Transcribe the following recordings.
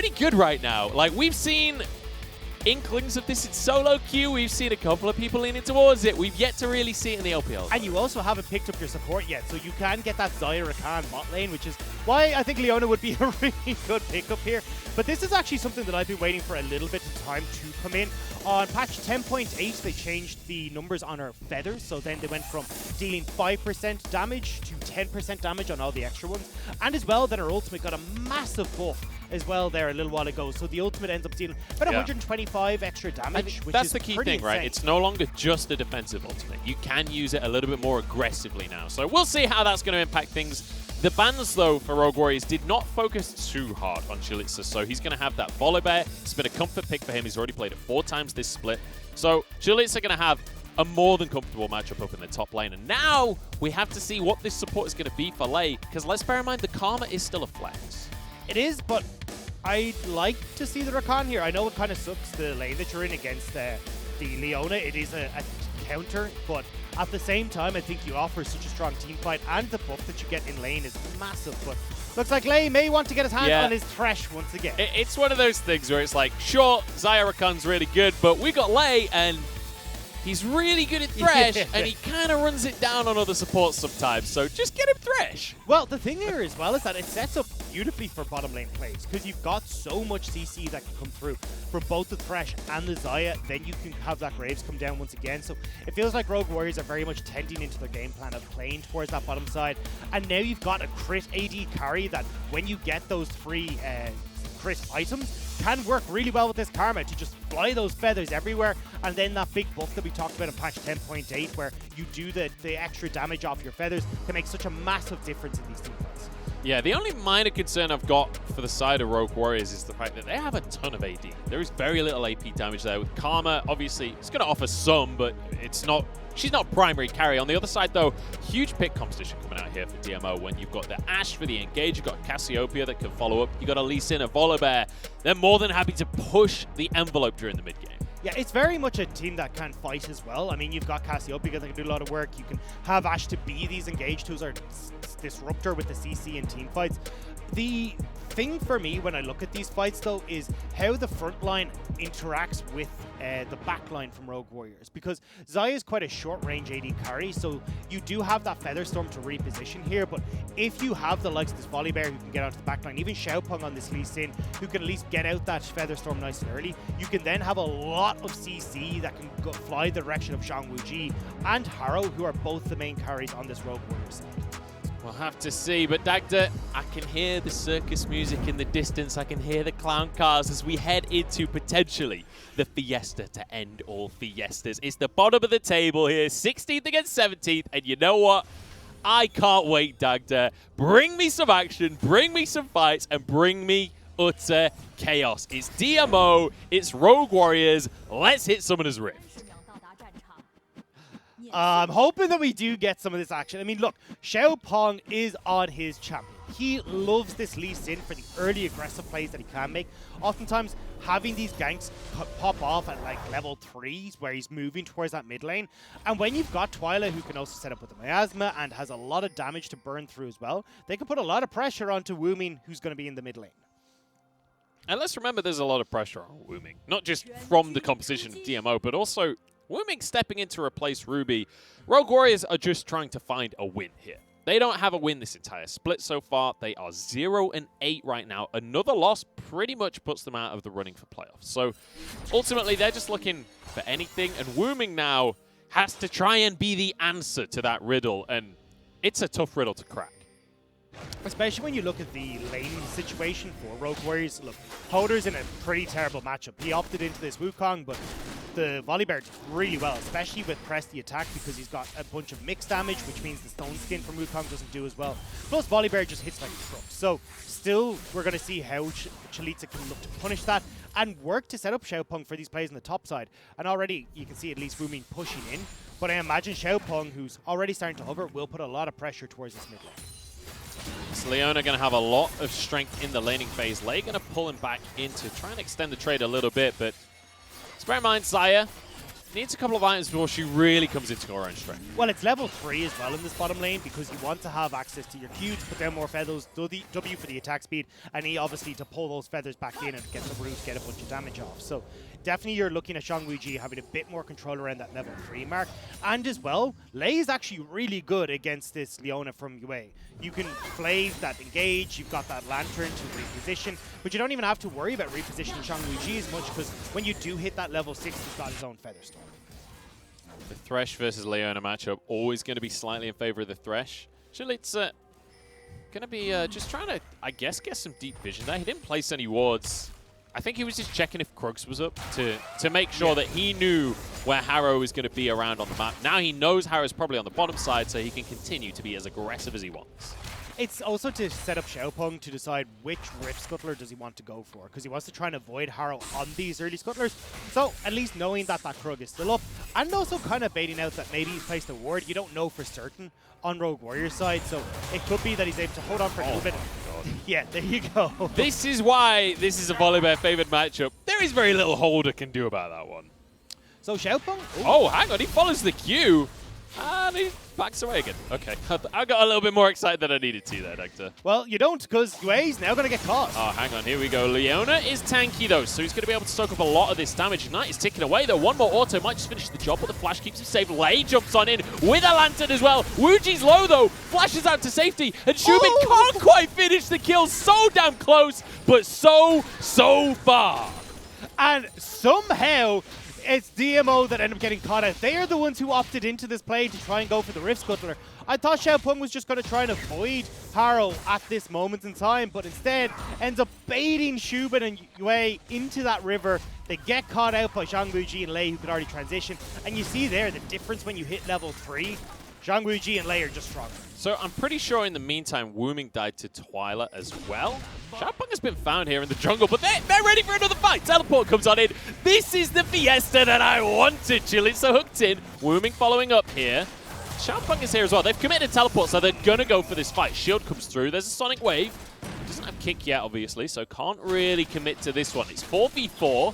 pretty good right now. Like, we've seen inklings of this in solo queue. We've seen a couple of people leaning towards it. We've yet to really see it in the LPL. And you also haven't picked up your support yet, so you can get that Xayah Rakan bot lane, which is why I think Leona would be a really good pickup here. But this is actually something that I've been waiting for a little bit of time to come in. On patch 10.8, they changed the numbers on her feathers, so then they went from dealing 5% damage to 10% damage on all the extra ones. And as well, then her ultimate got a massive buff as well there a little while ago. So the ultimate ends up dealing about 125 extra damage, which that's is the key pretty thing, right? insane. It's no longer just a defensive ultimate. You can use it a little bit more aggressively now. So we'll see how that's going to impact things. The bans, though, for Rogue Warriors did not focus too hard on Chalitza, so he's going to have that Volibear. It's been a comfort pick for him. He's already played it 4 times this split. So Chalitza going to have a more than comfortable matchup up in the top lane. And now we have to see what this support is going to be for Lei, because let's bear in mind the Karma is still a flex. It is, but I'd like to see the Rakan here. I know it kind of sucks the lane that you're in against the Leona. It is a counter, but at the same time, I think you offer such a strong team fight, and the buff that you get in lane is massive. But looks like Lei may want to get his hand on his Thresh once again. It's one of those things where it's like, sure, Xayah Rakan's really good, but we got Lei, and he's really good at Thresh, and he kind of runs it down on other supports sometimes, so just get him Thresh. Well, the thing here as well is that it sets up beautifully for bottom lane plays, because you've got so much CC that can come through from both the Thresh and the Xayah. Then you can have that Graves come down once again. So it feels like Rogue Warriors are very much tending into their game plan of playing towards that bottom side. And now you've got a crit AD carry that when you get those 3 crit items can work really well with this Karma to just fly those feathers everywhere. And then that big buff that we talked about in patch 10.8 where you do the extra damage off your feathers can make such a massive difference in these team fights. Yeah, the only minor concern I've got for the side of Rogue Warriors is the fact that they have a ton of AD. There is very little AP damage there. With Karma, obviously, it's going to offer some, but it's not. She's not primary carry. On the other side, though, huge pick competition coming out here for DMO when you've got the Ashe for the engage, you've got Cassiopeia that can follow up, you've got a Lee Sin, a Volibear. They're more than happy to push the envelope during the mid-game. Yeah, it's very much a team that can fight as well. I mean, you've got Cassiopeia that can do a lot of work. You can have Ashe to be these engage tools or disruptor with the CC and team fights. The thing for me when I look at these fights, though, is how the front line interacts with the back line from Rogue Warriors. Because Xayah is quite a short-range AD carry, so you do have that Featherstorm to reposition here, but if you have the likes of this Volibear who can get onto the back line, even Xiaopeng on this Lee Sin, who can at least get out that Featherstorm nice and early, you can then have a lot of CC that can go fly the direction of Zhang Wuji and Harrow, who are both the main carries on this Rogue Warriors side. We'll have to see, but Dagda, I can hear the circus music in the distance. I can hear the clown cars as we head into potentially the fiesta to end all fiestas. It's the bottom of the table here, 16th against 17th, and you know what? I can't wait, Dagda. Bring me some action, bring me some fights, and bring me utter chaos. It's DMO, it's Rogue Warriors. Let's hit Summoner's Rift. I'm hoping that we do get some of this action. I mean, look, Xiaopeng is on his champion. He loves this Lee Sin for the early aggressive plays that he can make. Oftentimes, having these ganks pop off at like level 3s where he's moving towards that mid lane. And when you've got Twyla, who can also set up with the Miasma and has a lot of damage to burn through as well, they can put a lot of pressure onto Wuming, who's going to be in the mid lane. And let's remember there's a lot of pressure on Wuming. Not just from the composition of DMO, but also Wuming stepping in to replace Ruby. Rogue Warriors are just trying to find a win here. They don't have a win this entire split so far. They are 0-8 right now. Another loss pretty much puts them out of the running for playoffs. So ultimately, they're just looking for anything. And Wuming now has to try and be the answer to that riddle. And it's a tough riddle to crack. Especially when you look at the lane situation for Rogue Warriors. Look, Hoder's in a pretty terrible matchup. He opted into this Wukong, but the Volibear did really well, especially with press the attack because he's got a bunch of mixed damage, which means the Stone Skin from Wukong doesn't do as well. Plus, Volibear just hits like a truck. So, still, we're going to see how Chalitza can look to punish that and work to set up Xiaopeng for these plays on the top side. And already, you can see at least Wuming pushing in. But I imagine Xiaopeng, who's already starting to hover, will put a lot of pressure towards this mid lane. So Leona going to have a lot of strength in the laning phase. Lei going to pull him back in to try and extend the trade a little bit, but let's bear in mind Xayah Needs a couple of items before she really comes into her own strength. Well, it's level 3 as well in this bottom lane because you want to have access to your Q to put down more feathers, W for the attack speed, and E obviously to pull those feathers back in and get the root, get a bunch of damage off. So definitely you're looking at Zhongwuji having a bit more control around that level 3 mark. And as well, Lei is actually really good against this Leona from Yue. You can flave that engage, you've got that lantern to reposition, but you don't even have to worry about repositioning Zhongwuji as much because when you do hit that level 6, he's got his own feather storm. The Thresh versus Leona matchup, always going to be slightly in favor of the Thresh. Chalitza going to be just trying to, I guess, get some deep vision there. He didn't place any wards. I think he was just checking if Krugs was up to make sure that he knew where Harrow was going to be around on the map. Now he knows Harrow's probably on the bottom side, so he can continue to be as aggressive as he wants. It's also to set up Xiaopeng to decide which Rift Scuttler does he want to go for, because he wants to try and avoid Harrow on these early Scuttlers. So at least knowing that that Krug is still up, and also kind of baiting out that maybe he's placed a ward. You don't know for certain on Rogue Warrior's side, so it could be that he's able to hold on for a little bit. Yeah, there you go. This is why this is a Volibear favored matchup. There is very little Holder can do about that one. So Xiaopeng? Oh, hang on, he follows the Q. And he backs away again. Okay, I got a little bit more excited than I needed to there, Nectar. Well, you don't, because Yue's now going to get caught. Oh, hang on, here we go. Leona is tanky, though, so he's going to be able to soak up a lot of this damage. Ignite is ticking away, though. One more auto might just finish the job, but the flash keeps him safe. Lei jumps on in with a lantern as well. Wuji's low, though. Flashes out to safety, and Shubin can't quite finish the kill. So damn close, but so far. And somehow it's DMO that end up getting caught out. They are the ones who opted into this play to try and go for the Rift Scuttler. I thought Xiaopeng was just going to try and avoid Harrow at this moment in time, but instead ends up baiting Shubin and Yue into that river. They get caught out by Zhongwuji and Lei, who could already transition. And you see there the difference when you hit level 3. Zhongwuji and Lei are just stronger. So I'm pretty sure in the meantime, Wooming died to Twyla as well. Xiaopeng has been found here in the jungle, but they're ready for another fight. Teleport comes on in. This is the fiesta that I wanted. Chalitza hooked in. Wooming following up here. Xiaopeng is here as well. They've committed teleport, so they're going to go for this fight. Shield comes through. There's a Sonic Wave. Doesn't have kick yet, obviously, so can't really commit to this one. It's 4v4.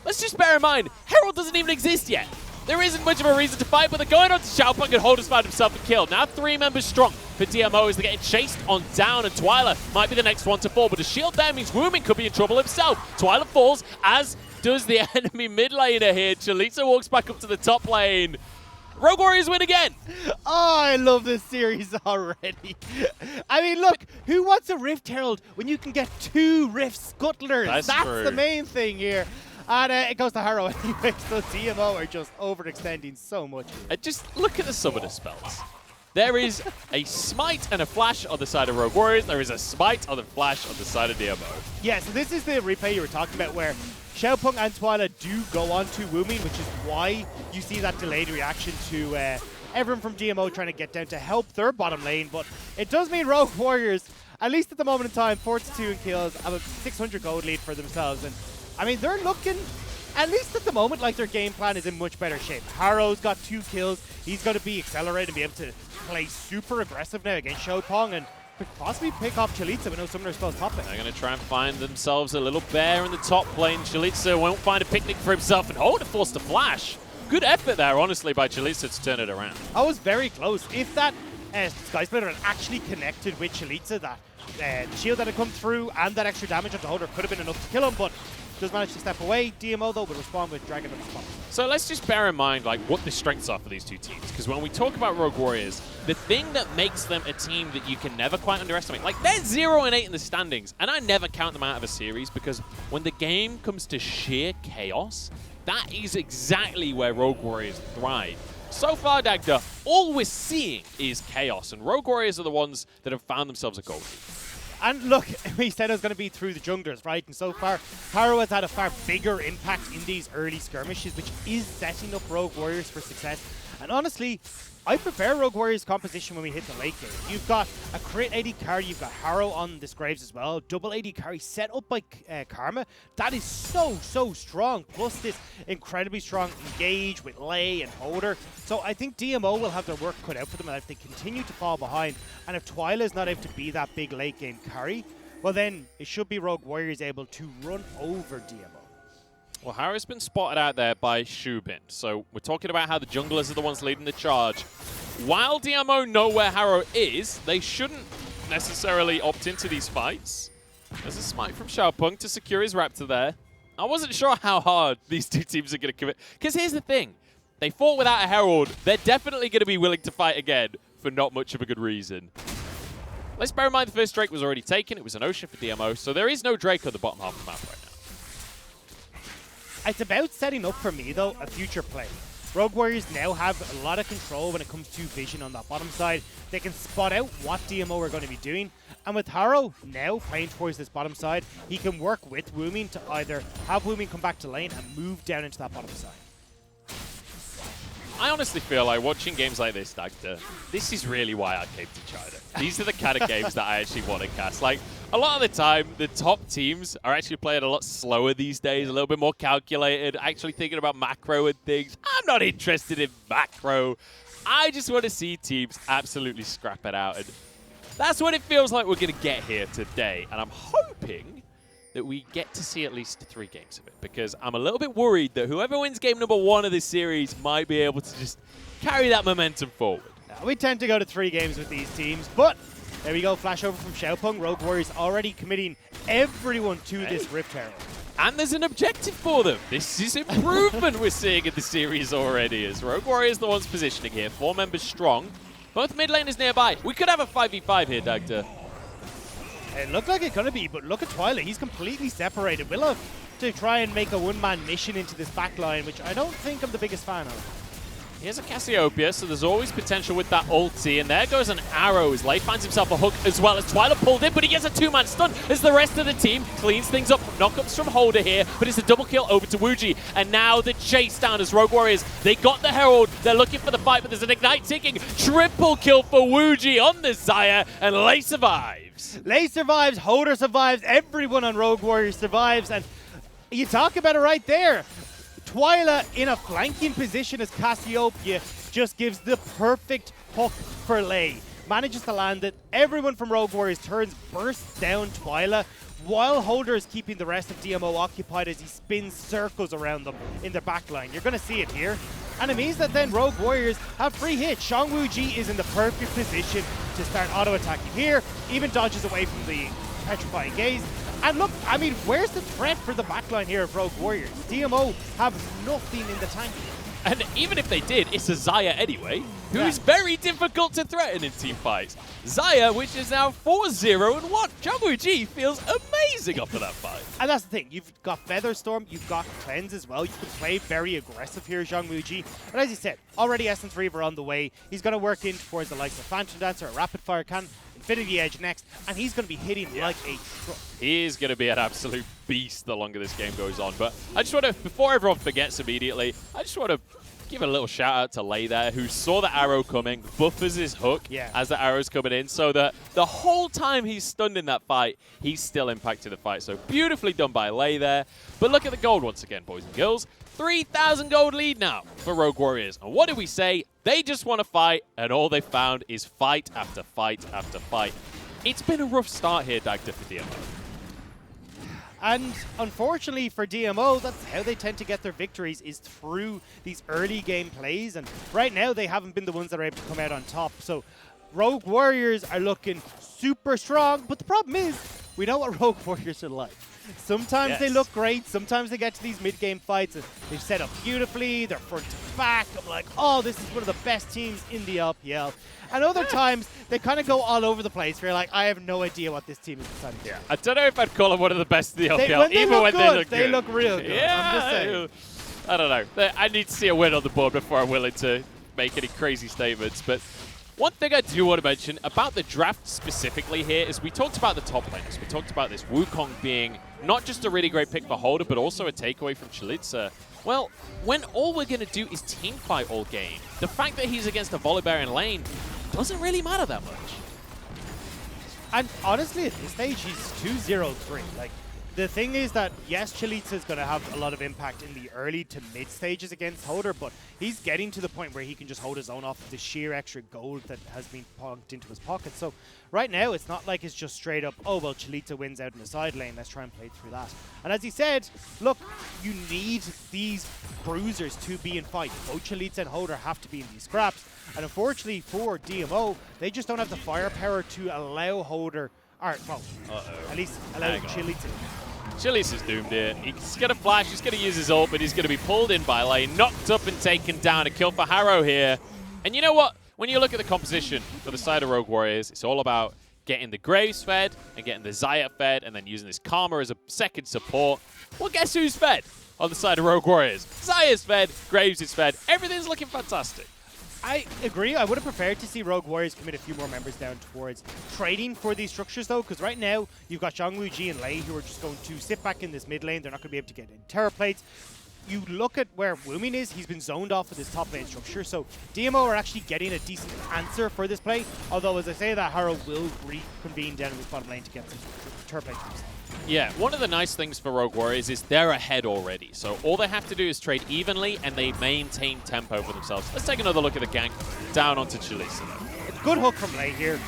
Let's just bear in mind, Herald doesn't even exist yet. There isn't much of a reason to fight, but they're going on to Xiaopeng, and Holder's found himself a kill. Now 3 members strong for DMO as they're getting chased on down, and Twyla might be the next one to fall, but a shield there means Wooming could be in trouble himself. Twyla falls, as does the enemy mid laner here. Chalitza walks back up to the top lane. Rogue Warriors win again. Oh, I love this series already. I mean, look, who wants a Rift Herald when you can get 2 Rift Scuttlers? That's true. The main thing here. And it goes to Harrow anyway, so DMO are just overextending so much here. Just look at the summoner spells. There is a smite and a flash on the side of Rogue Warriors. There is a smite on the flash on the side of DMO. Yeah, so this is the replay you were talking about where Xiaopeng and Twyla do go on to Wooming, which is why you see that delayed reaction to everyone from DMO trying to get down to help their bottom lane. But it does mean Rogue Warriors, at least at the moment in time, 4-2 in kills, have a 600 gold lead for themselves. And I mean, they're looking, at least at the moment, like their game plan is in much better shape. Harrow's got 2 kills. He's going to be accelerated and be able to play super aggressive now against Xiaopeng and could possibly pick off Chalitza with no summoner spells top lane. They're going to try and find themselves a little bear in the top lane. Chalitza won't find a picnic for himself, and Holder forced to flash. Good effort there, honestly, by Chalitza to turn it around. I was very close. If that Sky Splitter had actually connected with Chalitza, that the shield that had come through and that extra damage onto Holder could have been enough to kill him, but does manage to step away. DMO, though, will respond with Dragon on the spot. So let's just bear in mind like what the strengths are for these two teams, because when we talk about Rogue Warriors, the thing that makes them a team that you can never quite underestimate, like they're 0-8 in the standings, and I never count them out of a series, because when the game comes to sheer chaos, that is exactly where Rogue Warriors thrive. So far, Dagda, all we're seeing is chaos, and Rogue Warriors are the ones that have found themselves a goal lead. And look, we said it was going to be through the junglers, right? And so far, Harrow has had a far bigger impact in these early skirmishes, which is setting up Rogue Warriors for success. And honestly, I prefer Rogue Warriors' composition when we hit the late game. You've got a crit AD carry, you've got Harrow on this Graves as well, double AD carry set up by Karma. That is so strong, plus this incredibly strong engage with Lei and Holder. So I think DMO will have their work cut out for them, and if they continue to fall behind, and if Twyla is not able to be that big late game carry, well then it should be Rogue Warriors able to run over DMO. Well, Harrow's been spotted out there by Shubin. So we're talking about how the junglers are the ones leading the charge. While DMO know where Harrow is, they shouldn't necessarily opt into these fights. There's a smite from Xiaopeng to secure his Raptor there. I wasn't sure how hard these two teams are going to commit. Because here's the thing. They fought without a Herald. They're definitely going to be willing to fight again for not much of a good reason. Let's bear in mind the first Drake was already taken. It was an Ocean for DMO. So there is no Drake on the bottom half of the map right now. It's about setting up for me, though, a future play. Rogue Warriors now have a lot of control when it comes to vision on that bottom side. They can spot out what DMO are going to be doing. And with Harrow now playing towards this bottom side, he can work with Woomin to either have Woomin come back to lane and move down into that bottom side. I honestly feel like watching games like this, Dagda, this is really why I came to China. These are the kind of games that I actually want to cast. Like, a lot of the time, the top teams are actually playing a lot slower these days, a little bit more calculated, actually thinking about macro and things. I'm not interested in macro. I just want to see teams absolutely scrap it out. And that's what it feels like we're going to get here today. And I'm hoping that we get to see at least 3 games of it, because I'm a little bit worried that whoever wins game number 1 of this series might be able to just carry that momentum forward. We tend to go to 3 games with these teams, but there we go, flash over from Xiaopeng. Rogue Warriors already committing everyone to this Rift Herald. And there's an objective for them. This is improvement we're seeing in the series already, as Rogue Warriors the ones positioning here. 4 members strong. Both mid laners nearby. We could have a 5v5 here, Dagda. It looked like it's going to be, but look at Twilight. He's completely separated. We'll have to try and make a one-man mission into this backline, which I don't think I'm the biggest fan of. Here's a Cassiopeia, so there's always potential with that ulti, and there goes an arrow as Lei finds himself a hook as well as Twilight pulled in, but he gets a 2-man stun as the rest of the team cleans things up. Knockups from Holder here, but it's a double kill over to Wuji, and now the chase down as Rogue Warriors. They got the Herald, they're looking for the fight, but there's an Ignite ticking. Triple kill for Wuji on the Xayah, and Lei survives. Lei survives, Holder survives, everyone on Rogue Warriors survives, and you talk about it right there. Twyla in a flanking position as Cassiopeia just gives the perfect hook for Lei. Manages to land it. Everyone from Rogue Warriors turns, bursts down Twyla, while Holder is keeping the rest of DMO occupied as he spins circles around them in their backline. You're going to see it here. And it means that then Rogue Warriors have free hits. Xiang Wuji is in the perfect position to start auto-attacking here. Even dodges away from the petrifying gaze. And look, I mean, where's the threat for the backline here of Rogue Warriors? DMO have nothing in the tank. And even if they did, it's a Xayah anyway, who's very difficult to threaten in team fights. Xayah, which is now 4-0-1. Xiang Wuji feels amazing after that fight. And that's the thing, you've got Featherstorm, you've got Cleanse as well. You can play very aggressive here, Xiang Wuji. And as you said, already Essence Reaver on the way. He's going to work in towards the likes of Phantom Dancer, a Rapid Fire Cannon, Infinity Edge next, and he's going to be hitting like a truck. He is going to be an absolute beast the longer this game goes on. But I just want to, before everyone forgets immediately, I just want to give a little shout out to Lei there, who saw the arrow coming, buffers his hook as the arrow's coming in, so that the whole time he's stunned in that fight, he's still impacted the fight. So beautifully done by Lei there. But look at the gold once again, boys and girls. 3,000 gold lead now for Rogue Warriors. And what do we say? They just want to fight, and all they found is fight after fight after fight. It's been a rough start here, Dagda, for DMO. And unfortunately for DMO, that's how they tend to get their victories, is through these early game plays. And right now, they haven't been the ones that are able to come out on top. So Rogue Warriors are looking super strong. But the problem is, we know what Rogue Warriors are like. Sometimes they look great. Sometimes they get to these mid-game fights and they've set up beautifully. They're front to back. I'm like, oh, this is one of the best teams in the LPL. And other times, they kind of go all over the place. Where you're like, I have no idea what this team is deciding to do. I don't know if I'd call them one of the best in the LPL, when even when they look good. They look real good. Yeah, I'm just saying. I don't know. I need to see a win on the board before I'm willing to make any crazy statements. But one thing I do want to mention about the draft specifically here is we talked about the top laners. We talked about this Wukong being not just a really great pick for Holder, but also a takeaway from Chalitza. Well, when all we're going to do is team fight all game, the fact that he's against a Volibear in lane doesn't really matter that much. And honestly, at this stage, he's 2-0-3. Like, The thing is that, yes, Chalitza is going to have a lot of impact in the early to mid stages against Holder, but he's getting to the point where he can just hold his own off the sheer extra gold that has been punked into his pocket. So right now, it's not like it's just straight up, oh, well, Chalitza wins out in the side lane, let's try and play through that. And as he said, look, you need these bruisers to be in fight. Both Chalitza and Holder have to be in these scraps. And unfortunately for DMO, they just don't have the firepower to allow Holder, or, well, at least allow Chalitza. Chili's is doomed here. He's going to flash, he's going to use his ult, but he's going to be pulled in by lane, knocked up and taken down. A kill for Harrow here. And you know what? When you look at the composition for the side of Rogue Warriors, it's all about getting the Graves fed and getting the Xayah fed and then using this Karma as a second support. Well, guess who's fed on the side of Rogue Warriors? Xayah's fed, Graves is fed. Everything's looking fantastic. I agree. I would have preferred to see Rogue Warriors commit a few more members down towards trading for these structures, though, because right now you've got Zhongwu Ji and Lei who are just going to sit back in this mid lane. They're not going to be able to get in terror plates. You look at where Woomin is, he's been zoned off of this top lane structure, so DMO are actually getting a decent answer for this play, although as I say that, Harrow will reconvene down in this bottom lane to get some terror plates himself. Yeah, one of the nice things for Rogue Warriors is they're ahead already. So all they have to do is trade evenly and they maintain tempo for themselves. Let's take another look at the gank down onto Chalice. It's a good hook from Lei here.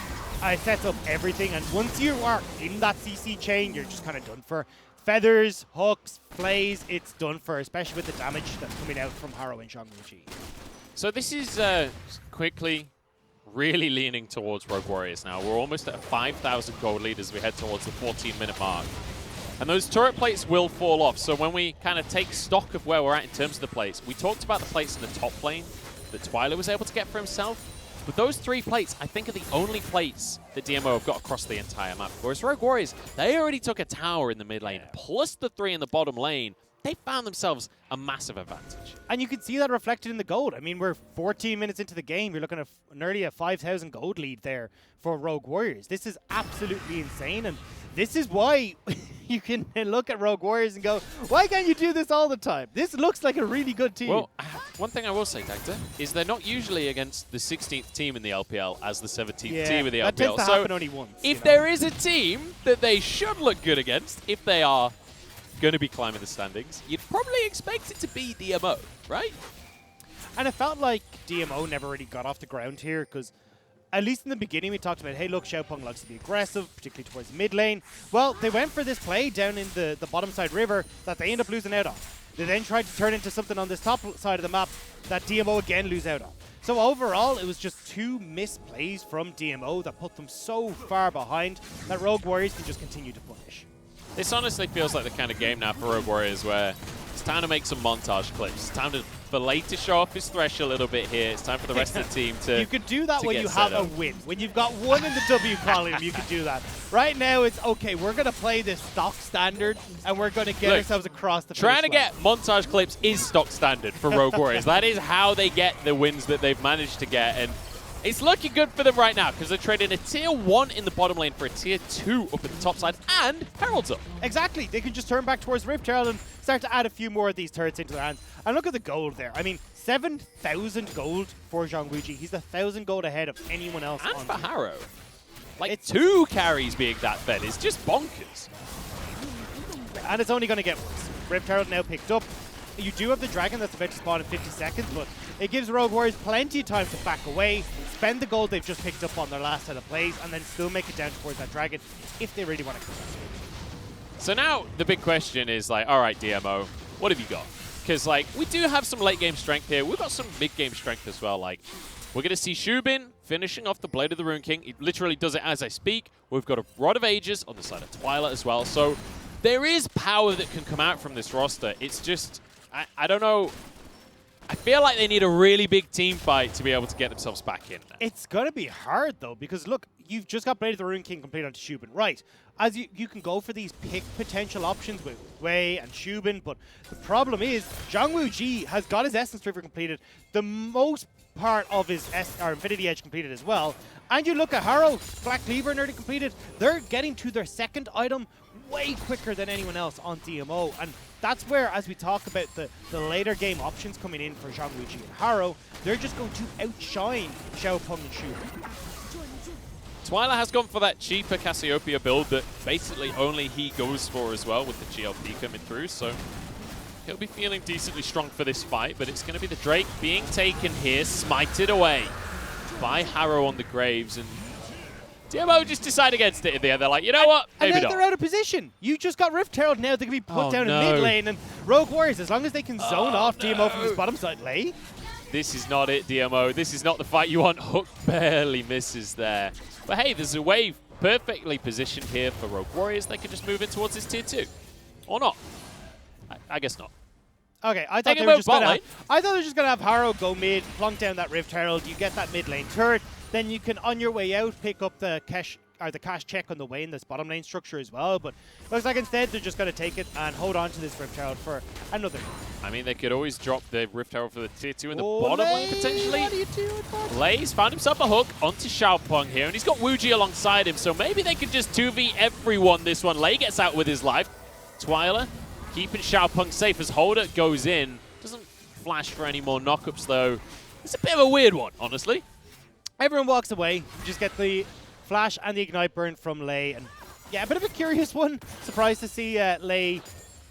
It sets up everything, and once you are in that CC chain, you're just kind of done for. Feathers, hooks, plays, it's done for, especially with the damage that's coming out from Harrow and Zhongwu Ji. So this is quickly really leaning towards Rogue Warriors now. We're almost at a 5,000 gold lead as we head towards the 14-minute mark. And those turret plates will fall off. So when we kind of take stock of where we're at in terms of the plates, we talked about the plates in the top lane that Twyla was able to get for himself. But those 3 plates, I think, are the only plates that DMO have got across the entire map. Whereas Rogue Warriors, they already took a tower in the mid lane, plus the 3 in the bottom lane. They found themselves a massive advantage. And you can see that reflected in the gold. I mean, we're 14 minutes into the game. You're looking at nearly a 5,000 gold lead there for Rogue Warriors. This is absolutely insane. And this is why you can look at Rogue Warriors and go, why can't you do this all the time? This looks like a really good team. Well, one thing I will say, Dagda, is they're not usually against the 16th team in the LPL as the 17th team in the LPL. That tends to happen only once. If there is a team that they should look good against, if they are going to be climbing the standings, you'd probably expect it to be DMO, right? And it felt like DMO never really got off the ground here, because at least in the beginning we talked about, hey, look, Xiaopeng likes to be aggressive, particularly towards the mid lane. Well, they went for this play down in the bottom side river that they end up losing out on. They then tried to turn into something on this top side of the map that DMO again lose out on. So overall, it was just 2 misplays from DMO that put them so far behind that Rogue Warriors can just continue to punish. This honestly feels like the kind of game now for Rogue Warriors where it's time to make some montage clips. It's time for Lei to show off his thresh a little bit here. It's time for the rest of the team to You could do that when you have a win. When you've got 1 in the W column, you can do that. Right now, it's, okay, we're going to play this stock standard, and we're going to get ourselves across the finish line. Trying to get montage clips is stock standard for Rogue Warriors. That is how they get the wins that they've managed to get. And it's looking good for them right now because they're trading a tier 1 in the bottom lane for a tier 2 up at the top side, and Herald's up. Exactly. They can just turn back towards Rift Herald and start to add a few more of these turrets into their hands. And look at the gold there. I mean, 7,000 gold for Zhongwu Ji. He's 1,000 gold ahead of anyone else. And on for team. Harrow. Like, it's 2 carries being that fed. It's just bonkers. And it's only going to get worse. Rift Herald now picked up. You do have the dragon that's about to spawn in 50 seconds, but it gives Rogue Warriors plenty of time to back away, spend the gold they've just picked up on their last set of plays, and then still make it down towards that dragon if they really want to come back. So now the big question is, like, all right, DMO, what have you got? Because, like, we do have some late game strength here. We've got some mid game strength as well. Like, we're going to see Shubin finishing off the Blade of the Rune King. He literally does it as I speak. We've got a Rod of Ages on the side of Twyla as well. So there is power that can come out from this roster. It's just, I don't know. I feel like they need a really big team fight to be able to get themselves back in there. It's going to be hard, though, because, look, you've just got Blade of the Rune King complete onto Shubin. Right. As you can go for these pick potential options with Wei and Shubin, but the problem is Zhongwu Ji has got his Essence River completed, the most part of his Infinity Edge completed as well. And you look at Harrow, Black Cleaver nearly completed. They're getting to their second item way quicker than anyone else on DMO. And that's where, as we talk about the later game options coming in for Zhongwu Ji and Harrow, they're just going to outshine Xiaopeng and Shubin. Twyla has gone for that cheaper Cassiopeia build that basically only he goes for as well with the GLP coming through, so he'll be feeling decently strong for this fight, but it's going to be the Drake being taken here, smited away by Harrow on the Graves, and DMO just decide against it in the end. They're like, you know what? Maybe and now not. they're out of position. You just got Rift Herald now. They can be put down in mid lane, and Rogue Warriors, as long as they can zone off DMO from his bottom side lane. This is not it, DMO. This is not the fight you want. Hook barely misses there. But hey, there's a wave perfectly positioned here for Rogue Warriors. They could just move in towards this tier 2. Or not. I guess not. Okay, I thought they were just gonna have Harrow go mid, plunk down that Rift Herald, you get that mid lane turret, then you can on your way out pick up the cash check on the way in this bottom lane structure as well. But looks like instead they're just gonna take it and hold on to this Rift Herald for another. I mean, they could always drop the Rift Herald for the tier 2 in the bottom lane potentially. What are you doing, Lay's found himself a hook onto Xiaopeng here, and he's got Wuji alongside him, so maybe they could just 2v everyone this one. Lay gets out with his life. Twyla keeping Xiaopeng safe as Holder goes in. Doesn't flash for any more knockups though. It's a bit of a weird one, honestly. Everyone walks away. You just get the flash and the ignite burn from Lay, and yeah, a bit of a curious one. Surprised to see Lay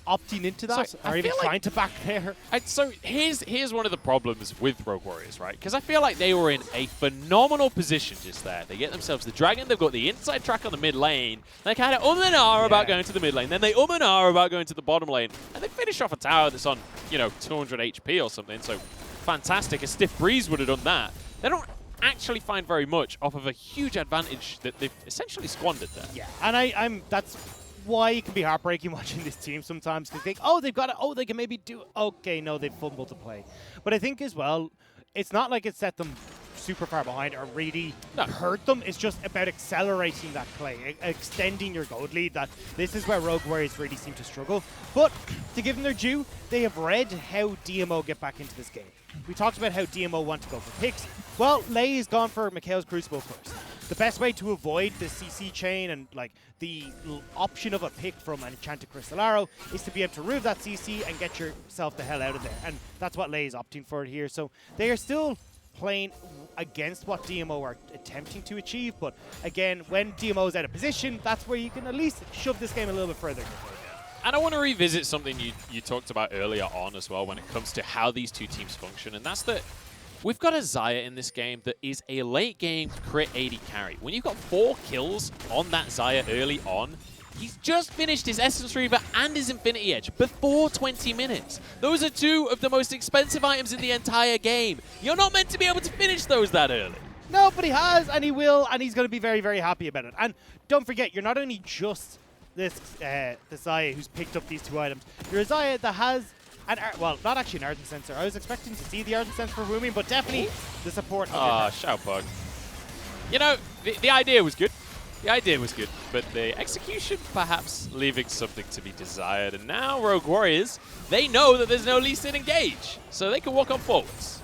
opting into that, or even trying to back there. So here's one of the problems with Rogue Warriors, right? Because I feel like they were in a phenomenal position just there. They get themselves the Dragon, they've got the inside track on the mid lane. They kind of and ah about going to the mid lane, then they and ah about going to the bottom lane, and they finish off a tower that's on, 200 HP or something. So fantastic. A Stiff Breeze would have done that. They don't actually find very much off of a huge advantage that they've essentially squandered there. Yeah, and that's why it can be heartbreaking watching this team sometimes, because they think, oh, they've got it, oh, they can maybe do it. Okay, no, they've fumbled to play. But I think as well, it's not like it set them super far behind or really hurt them. It's just about accelerating that play, extending your gold lead. That this is where Rogue Warriors really seem to struggle. But to give them their due, they have read how DMO get back into this game. We talked about how DMO want to go for picks. Well, Lay is gone for Mikhail's Crucible first. The best way to avoid the CC chain and like the option of a pick from an Enchanted Crystal Arrow is to be able to remove that CC and get yourself the hell out of there. And that's what Lay is opting for here. So they are still playing against what DMO are attempting to achieve. But again, when DMO is out of position, that's where you can at least shove this game a little bit further. And I want to revisit something you talked about earlier on as well when it comes to how these two teams function, and that's that we've got a Xayah in this game that is a late game crit 80 carry. When you've got 4 kills on that Xayah early on, he's just finished his Essence Reaver and his Infinity Edge before 20 minutes. Those are 2 of the most expensive items in the entire game. You're not meant to be able to finish those that early. No, but he has, and he will, and he's going to be very, very happy about it. And don't forget, you're not only just this Xayah who's picked up these 2 items. You're a Xayah that has well, not actually an Ardent Sensor. I was expecting to see the Ardent Sensor for Woomy, but definitely the support. Xiaopeng. The idea was good. The idea was good, but the execution perhaps leaving something to be desired. And now Rogue Warriors, they know that there's no Lee Sin engage, so they can walk on forwards.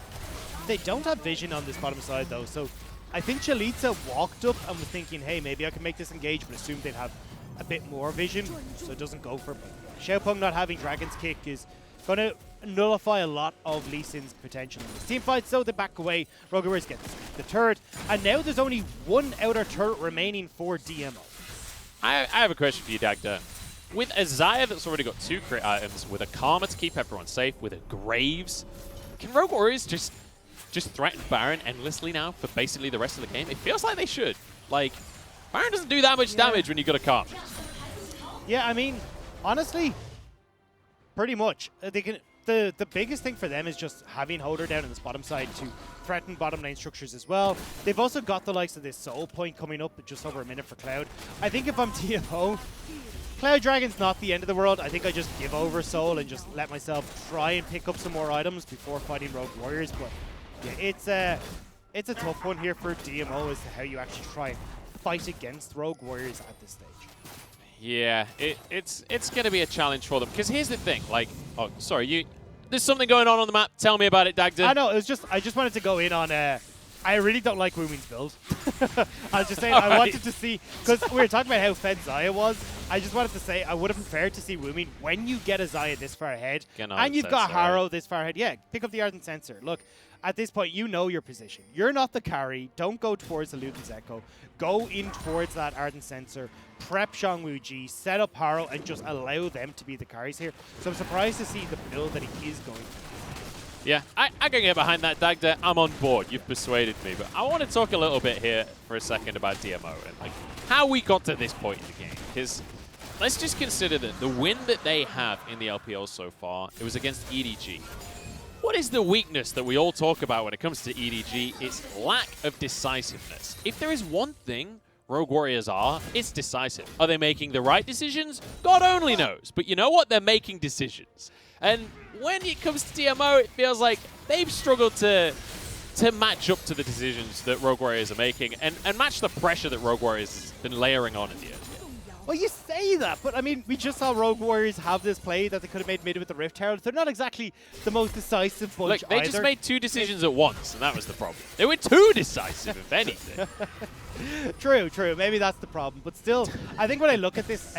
They don't have vision on this bottom side though, so I think Chalitza walked up and was thinking, hey, maybe I can make this engage, but assumed they'd have a bit more vision, so it doesn't go for it. Xiaopeng not having Dragon's Kick is going to nullify a lot of Lee Sin's potential in this team fight, so they back away. Rogue Warriors get the turret, and now there's only 1 outer turret remaining for DMO. I have a question for you, Dagda. With a Xayah that's already got 2 crit items, with a Karma to keep everyone safe, with a Graves, can Rogue Warriors just threaten Baron endlessly now for basically the rest of the game? It feels like they should. Like, Baron doesn't do that much damage when you've got a Karma. Yeah, I mean, honestly, pretty much. They can. The biggest thing for them is just having Holder down in this bottom side to threaten bottom lane structures as well. They've also got the likes of this Soul Point coming up at just over a minute for Cloud. I think if I'm DMO, Cloud Dragon's not the end of the world. I think I just give over Soul and just let myself try and pick up some more items before fighting Rogue Warriors. But yeah, it's a tough one here for DMO as to how you actually try and fight against Rogue Warriors at this stage. Yeah, it's going to be a challenge for them. Because here's the thing, like, oh, sorry, there's something going on the map. Tell me about it, Dagda. I know, I just wanted to go in on I really don't like Wuming's build. I was just saying, I wanted to see, because we were talking about how fed Xayah was, I just wanted to say I would have preferred to see Wuming when you get a Xayah this far ahead, and you've got Harrow this far ahead. Yeah, pick up the Ardent Sensor. Look, at this point, you know your position. You're not the carry. Don't go towards the Luden's Echo. Go in towards that Ardent Sensor, prep Zhongwuji, set up Harrow, and just allow them to be the carries here. So I'm surprised to see the build that he is going for. Yeah, I can get behind that, Dagda. I'm on board. You've persuaded me. But I want to talk a little bit here for a second about DMO and like how we got to this point in the game. Because let's just consider that the win that they have in the LPL so far, it was against EDG. What is the weakness that we all talk about when it comes to EDG? It's lack of decisiveness. If there is one thing Rogue Warriors are, it's decisive. Are they making the right decisions? God only knows. But you know what? They're making decisions. And when it comes to DMO, it feels like they've struggled to match up to the decisions that Rogue Warriors are making and match the pressure that Rogue Warriors has been layering on in the end. Well, you say that, but I mean, we just saw Rogue Warriors have this play that they could have made with the Rift Herald. They're not exactly the most decisive bunch Look, they just made 2 decisions at once, and that was the problem. They were too decisive, if anything. True. Maybe that's the problem. But still, I think when I look at this,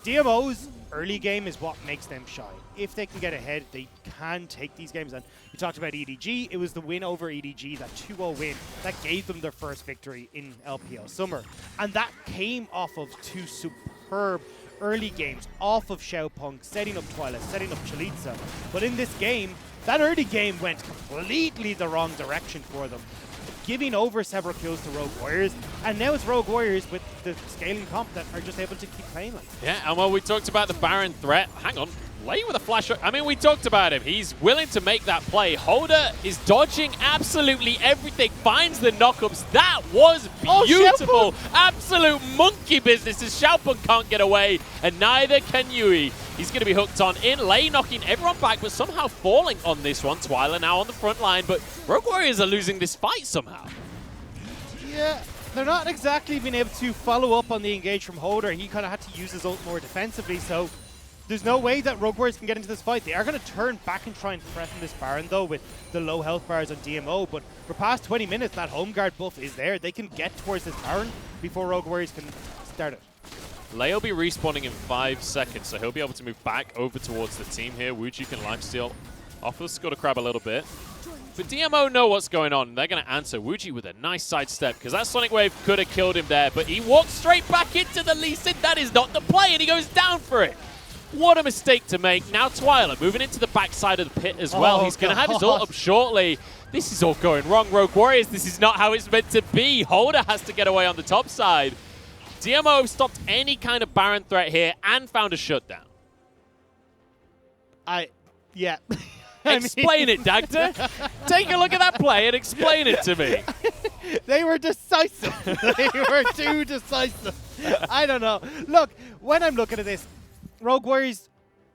DMO's early game is what makes them shine. If they can get ahead, they can take these games. And you talked about EDG. It was the win over EDG, that 2-0 win, that gave them their first victory in LPL Summer. And that came off of 2 superb early games, off of Xiaopeng, setting up Twilight, setting up Chalitza. But in this game, that early game went completely the wrong direction for them, giving over several kills to Rogue Warriors, and now it's Rogue Warriors with the scaling comp that are just able to keep playing like that. Yeah, and while we talked about the Baron threat, hang on, Lay with a flash. I mean, we talked about him. He's willing to make that play. Holder is dodging absolutely everything, finds the knockups. That was beautiful. Absolute monkey business as Xiaopeng can't get away, and neither can Yui. He's going to be hooked on in. Lay knocking everyone back, but somehow falling on this one. Twyla now on the front line, but Rogue Warriors are losing this fight somehow. Yeah, they're not exactly being able to follow up on the engage from Holder. He kind of had to use his ult more defensively, so there's no way that Rogue Warriors can get into this fight. They are going to turn back and try and threaten this Baron, though, with the low health bars on DMO. But for past 20 minutes, that home guard buff is there. They can get towards this Baron before Rogue Warriors can start it. Lay will be respawning in 5 seconds, so he'll be able to move back over towards the team here. Wuji can lifesteal off of Scuttle Crab a little bit. But DMO know what's going on. They're going to answer. Wuji with a nice sidestep, because that Sonic Wave could have killed him there, but he walked straight back into the Lee Sin. That is not the play, and he goes down for it. What a mistake to make. Now Twyla moving into the backside of the pit as well. He's going to have his ult up shortly. This is all going wrong, Rogue Warriors. This is not how it's meant to be. Holder has to get away on the top side. DMO stopped any kind of Baron threat here and found a shutdown. Yeah. Explain it, Dagda. Take a look at that play and explain it to me. They were decisive. They were too decisive. I don't know. Look, when I'm looking at this, Rogue Warriors,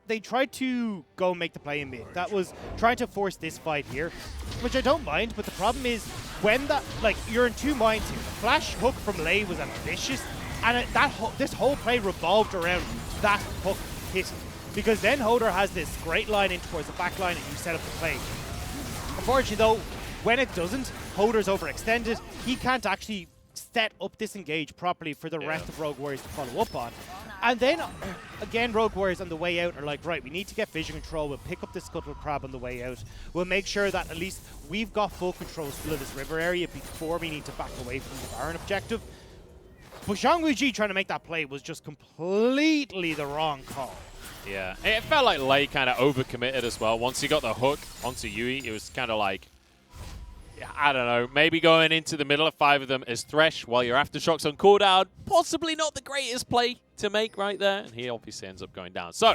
they tried to go make the play in mid. That was trying to force this fight here, which I don't mind, but the problem is when that, like, you're in two minds here. The flash hook from Lay was ambitious, and this whole play revolved around that hook hitting. Because then Holder has this great line in towards the back line and you set up the play. Unfortunately though, when it doesn't, Holder's overextended. He can't actually set up this engage properly for the rest of Rogue Warriors to follow up on. And then, again, Rogue Warriors on the way out are like, right, we need to get vision control. We'll pick up the Scuttle Crab on the way out. We'll make sure that at least we've got full control still of this river area before we need to back away from the Baron objective. But Zhongwuji trying to make that play was just completely the wrong call. Yeah, it felt like Lay kind of overcommitted as well. Once he got the hook onto Yui, it was kind of like, I don't know, maybe going into the middle of 5 of them as Thresh while your Aftershocks on cooldown. Possibly not the greatest play to make right there. And he obviously ends up going down. So,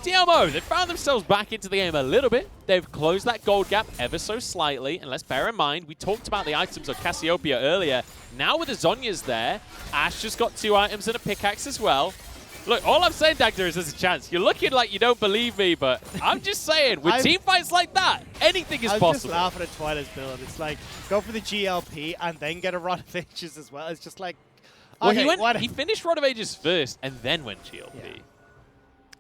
DMO, they found themselves back into the game a little bit. They've closed that gold gap ever so slightly. And let's bear in mind, we talked about the items of Cassiopeia earlier. Now with the Zhonya's there, Ash just got 2 items and a pickaxe as well. Look, all I'm saying, Dagda, is there's a chance. You're looking like you don't believe me, but I'm just saying, with team fights like that, anything is possible. I'm just laughing at Twyla's build. It's like, go for the GLP and then get a Rod of Ages as well. It's just like, okay, well, he finished Rod of Ages first and then went GLP. Yeah.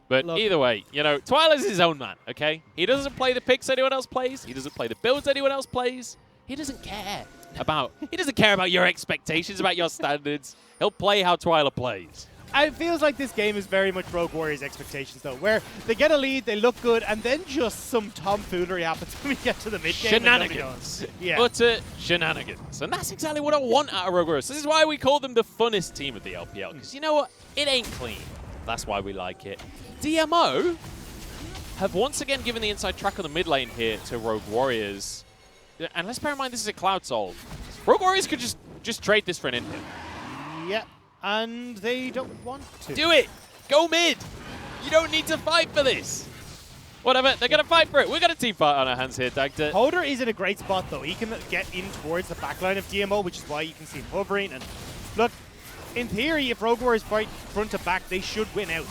But look, either way, you know, Twyla's his own man, okay? He doesn't play the picks anyone else plays. He doesn't play the builds anyone else plays. He doesn't care about your expectations, about your standards. He'll play how Twyla plays. It feels like this game is very much Rogue Warriors' expectations, though, where they get a lead, they look good, and then just some tomfoolery happens when we get to the mid-game. Shenanigans. Yeah. Utter shenanigans. And that's exactly what I want out of Rogue Warriors. This is why we call them the funnest team of the LPL, because you know what? It ain't clean. That's why we like it. DMO have once again given the inside track on the mid lane here to Rogue Warriors. And let's bear in mind this is a Cloud Soul. Rogue Warriors could just trade this for an inhib. Yep. And they don't want to. Do it! Go mid! You don't need to fight for this! Whatever, they're going to fight for it. We've got a team fight on our hands here, Dagda. Holder is in a great spot, though. He can get in towards the backline of DMO, which is why you can see him hovering. And look, in theory, if Rogue Warriors fight front to back, they should win out.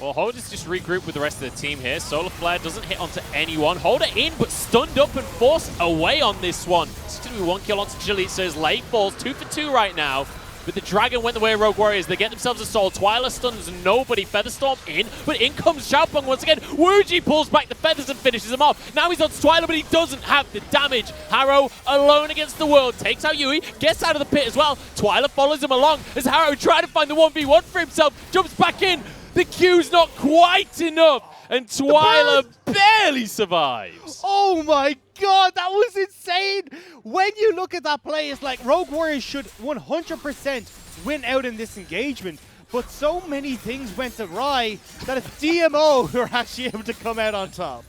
Well, Holder's just regrouped with the rest of the team here. Solar Flare doesn't hit onto anyone. Holder in, but stunned up and forced away on this one. It's going to be 1 kill onto Chalitza's late falls. 2 for 2 right now. But the Dragon went the way of Rogue Warriors. They get themselves a soul. Twyla stuns nobody. Featherstorm in, but in comes Xiaopeng once again. Wuji pulls back the feathers and finishes him off. Now he's on Twyla, but he doesn't have the damage. Harrow alone against the world. Takes out Yui, gets out of the pit as well. Twyla follows him along as Harrow tries to find the 1v1 for himself. Jumps back in. The Q's not quite enough. And Twyla barely survives. Oh my god, that was insane! When you look at that play, it's like Rogue Warriors should 100% win out in this engagement. But so many things went awry that it's DMO who are actually able to come out on top.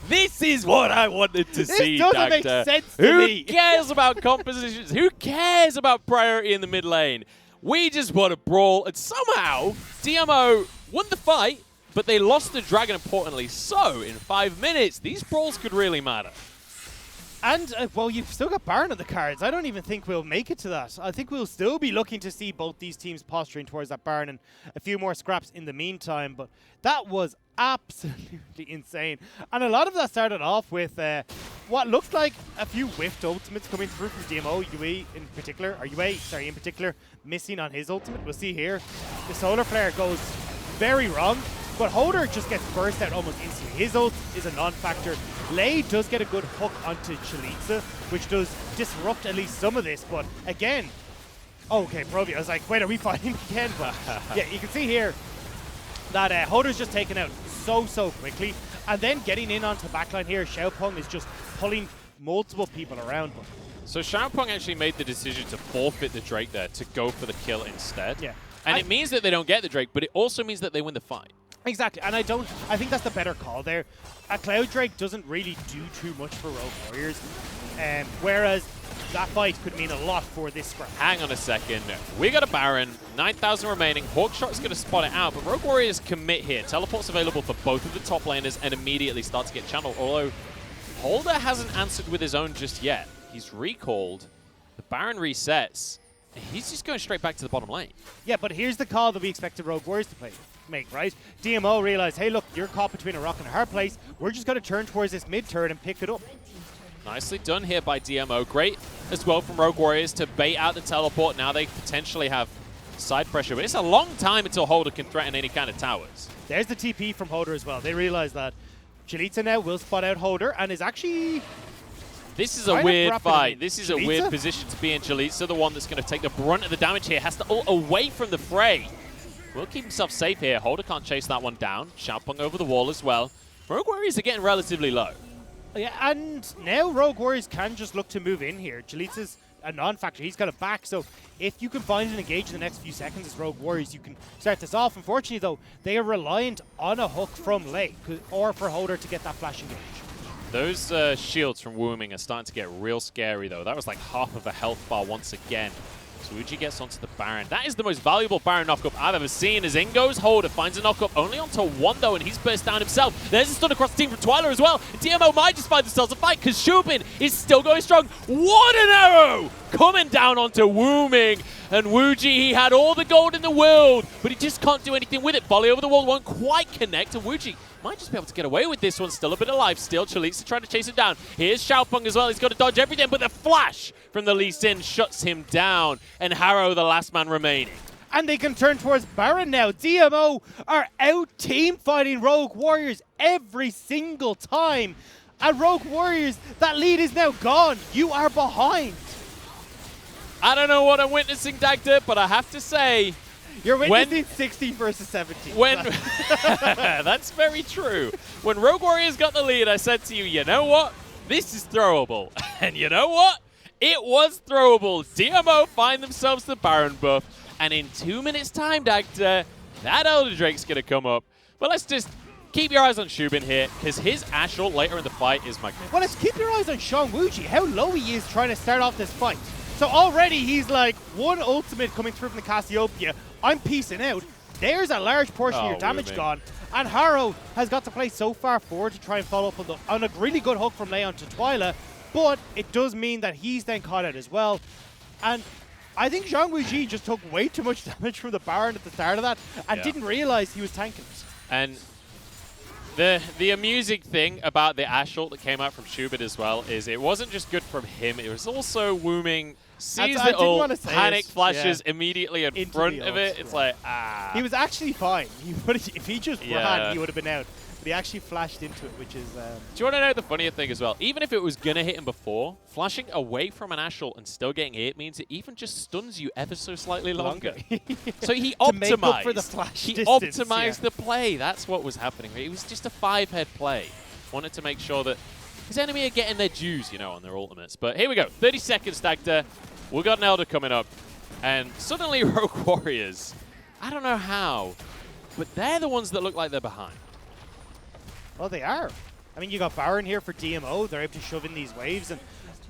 This is what I wanted to see, This doesn't make sense to me. Who cares about compositions? Who cares about priority in the mid lane? We just want to brawl, and somehow DMO won the fight, but they lost the Dragon importantly. So, in 5 minutes, these brawls could really matter. And, well, you've still got Baron on the cards. I don't even think we'll make it to that. I think we'll still be looking to see both these teams posturing towards that Baron and a few more scraps in the meantime. But that was absolutely insane. And a lot of that started off with what looked like a few whiffed ultimates coming through from DMO. Yui in particular, missing on his ultimate. We'll see here. The Solar Flare goes very wrong. But Holder just gets burst out almost instantly. His ult is a non-factor. Lei does get a good hook onto Chalitza, which does disrupt at least some of this. But again, okay, Provi, I was like, wait, are we fighting again? But yeah, you can see here that Holder's just taken out so quickly. And then getting in onto backline here, Xiaopeng is just pulling multiple people around. But so Xiaopeng actually made the decision to forfeit the Drake there to go for the kill instead. Yeah. And it means that they don't get the Drake, but it also means that they win the fight. Exactly, and I think that's the better call there. A Cloud Drake doesn't really do too much for Rogue Warriors, whereas that fight could mean a lot for this scrap. Hang on a second. We got a Baron, 9,000 remaining. Hawkshot's going to spot it out, but Rogue Warriors commit here. Teleport's available for both of the top laners and immediately start to get channeled, although Holder hasn't answered with his own just yet. He's recalled, the Baron resets, and he's just going straight back to the bottom lane. Yeah, but here's the call that we expected Rogue Warriors to make, right? DMO realized, hey, look, you're caught between a rock and a hard place. We're just going to turn towards this mid turret and pick it up. Nicely done here by DMO. Great as well from Rogue Warriors to bait out the teleport. Now they potentially have side pressure, but it's a long time until Holder can threaten any kind of towers. There's the TP from Holder as well. They realize that Chalitza now will spot out Holder and is actually... This is a weird fight. This is a weird position to be in. Chalitza, the one that's going to take the brunt of the damage here, has to ult away from the fray. Will keep himself safe here. Holder can't chase that one down. Xiaopeng over the wall as well. Rogue Warriors are getting relatively low. Yeah, and now Rogue Warriors can just look to move in here. Chalitza's a non-factor. He's got it back. So if you can find an engage in the next few seconds as Rogue Warriors, you can start this off. Unfortunately, though, they are reliant on a hook from Lei or for Holder to get that flash engage. Those shields from Wooming are starting to get real scary, though. That was like half of a health bar once again. Suji gets onto the Baron. That is the most valuable Baron knockup I've ever seen. As in goes Holder, finds a knockup only onto one, though, and he's burst down himself. There's a stun across the team from Twyla as well. And DMO might just find themselves a fight because Shubin is still going strong. What an arrow! Coming down onto Wooming. And Wuji, he had all the gold in the world, but he just can't do anything with it. Volley over the wall won't quite connect, and Wuji might just be able to get away with this one. Still a bit alive. Still, Chalitza trying to chase him down. Here's Xiaopeng as well. He's got to dodge everything, but the flash from the Lee Sin shuts him down. And Harrow, the last man remaining. And they can turn towards Baron now. DMO are out team fighting Rogue Warriors every single time. And Rogue Warriors, that lead is now gone. You are behind. I don't know what I'm witnessing, Dagda, but I have to say, you're witnessing 16 versus 17. That's very true. When Rogue Warriors got the lead, I said to you, you know what? This is throwable. And you know what? It was throwable. DMO find themselves the Baron buff. And in 2 minutes' time, Dagda, that Elder Drake's going to come up. But let's just keep your eyes on Shubin here, because his Ashe ult later in the fight is magnificent. Well, let's keep your eyes on Shangwuji, how low he is trying to start off this fight. So already he's like one ultimate coming through from the Cassiopeia. I'm peacing out. There's a large portion of your damage gone. And Harrow has got to play so far forward to try and follow up on a really good hook from Leon to Twyla. But it does mean that he's then caught out as well. And I think Zhang Wuji just took way too much damage from the Baron at the start of that and didn't realize he was tanking it. And the amusing thing about the Ashe ult that came out from Schubert as well is it wasn't just good from him, it was also Wooming sees the ult, panic flashes immediately in front of it. It's like, He was actually fine. If he just ran, he would have been out. But he actually flashed into it, which is... Do you want to know the funnier thing as well? Even if it was going to hit him before, flashing away from an Ashe ult and still getting hit means it even just stuns you ever so slightly longer. So he optimized. To make up for the flash he distance, optimized the play. That's what was happening. It was just a 5-head play. Wanted to make sure that his enemy are getting their dues, you know, on their ultimates. But here we go. 30 seconds, Dagda. We've got an Elder coming up. And suddenly Rogue Warriors, I don't know how, but they're the ones that look like they're behind. Well, they are. I mean, you got Baron here for DMO. They're able to shove in these waves. And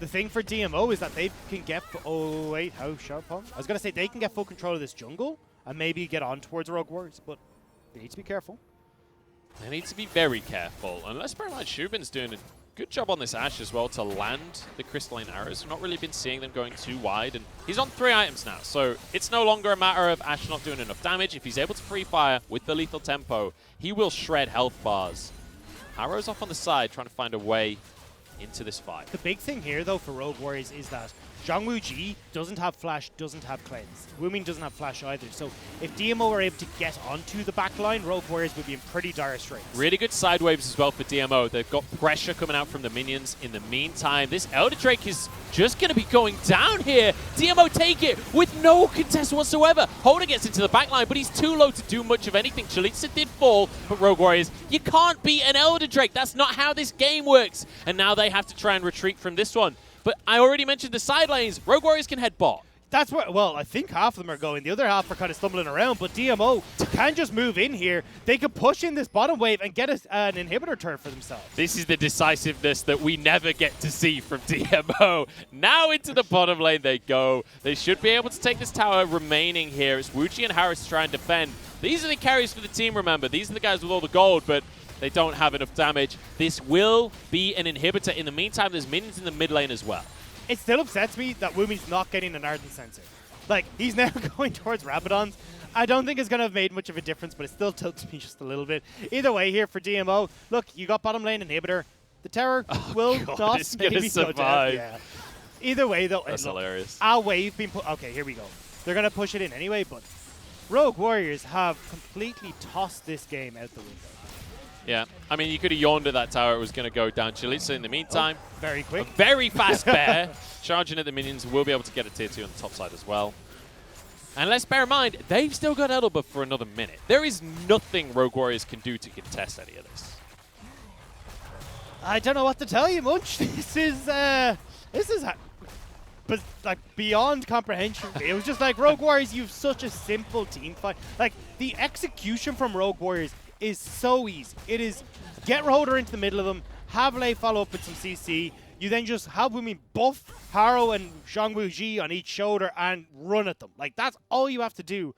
the thing for DMO is that they can get... Oh, wait. How sharp on? I was going to say they can get full control of this jungle and maybe get on towards Rogue Warriors. But they need to be careful. They need to be very careful. And let's bear in mind, Shubin's doing a good job on this Ashe as well to land the crystalline arrows. We've not really been seeing them going too wide. And he's on 3 items now. So it's no longer a matter of Ashe not doing enough damage. If he's able to free fire with the lethal tempo, he will shred health bars. Arrow's off on the side, trying to find a way into this fight. The big thing here, though, for Rogue Warriors is that Zhang Wuji doesn't have Flash, doesn't have Cleanse. Wuming doesn't have Flash either. So if DMO are able to get onto the back line, Rogue Warriors would be in pretty dire straits. Really good side waves as well for DMO. They've got pressure coming out from the minions. In the meantime, this Elder Drake is just going to be going down here. DMO take it with no contest whatsoever. Holder gets into the back line, but he's too low to do much of anything. Chalitza did fall, but Rogue Warriors, you can't beat an Elder Drake. That's not how this game works. And now they have to try and retreat from this one. But I already mentioned the side lanes. Rogue Warriors can head bot. That's where, well, I think half of them are going. The other half are kind of stumbling around, but DMO can just move in here. They could push in this bottom wave and get an inhibitor turn for themselves. This is the decisiveness that we never get to see from DMO. Now into the bottom lane they go. They should be able to take this tower remaining here. It's Wuji and Harris trying to defend. These are the carries for the team, remember. These are the guys with all the gold, but they don't have enough damage. This will be an inhibitor. In the meantime, there's minions in the mid lane as well. It still upsets me that Wumi's not getting an Ardent Sensor. Like, he's now going towards Rabadons. I don't think it's going to have made much of a difference, but it still tilts me just a little bit. Either way here for DMO, look, you got bottom lane inhibitor. The tower will not maybe go down. Yeah. Either way, though, that's hilarious. Our wave being put. Okay, here we go. They're going to push it in anyway, but Rogue Warriors have completely tossed this game out the window. Yeah, I mean, you could have yawned at that tower. It was going to go down. Chalitza in the meantime. Very quick. A very fast bear. Charging at the minions. Will be able to get a tier 2 on the top side as well. And let's bear in mind, they've still got Elder buff for another minute. There is nothing Rogue Warriors can do to contest any of this. I don't know what to tell you, Munch. This is but like beyond comprehension. It was just like, Rogue Warriors, you have such a simple team fight. Like, the execution from Rogue Warriors is so easy. It is get Roder into the middle of them, have Lei follow up with some CC, you then just have Wumi buff Harrow and Zhangwu Ji on each shoulder and run at them. Like, that's all you have to do.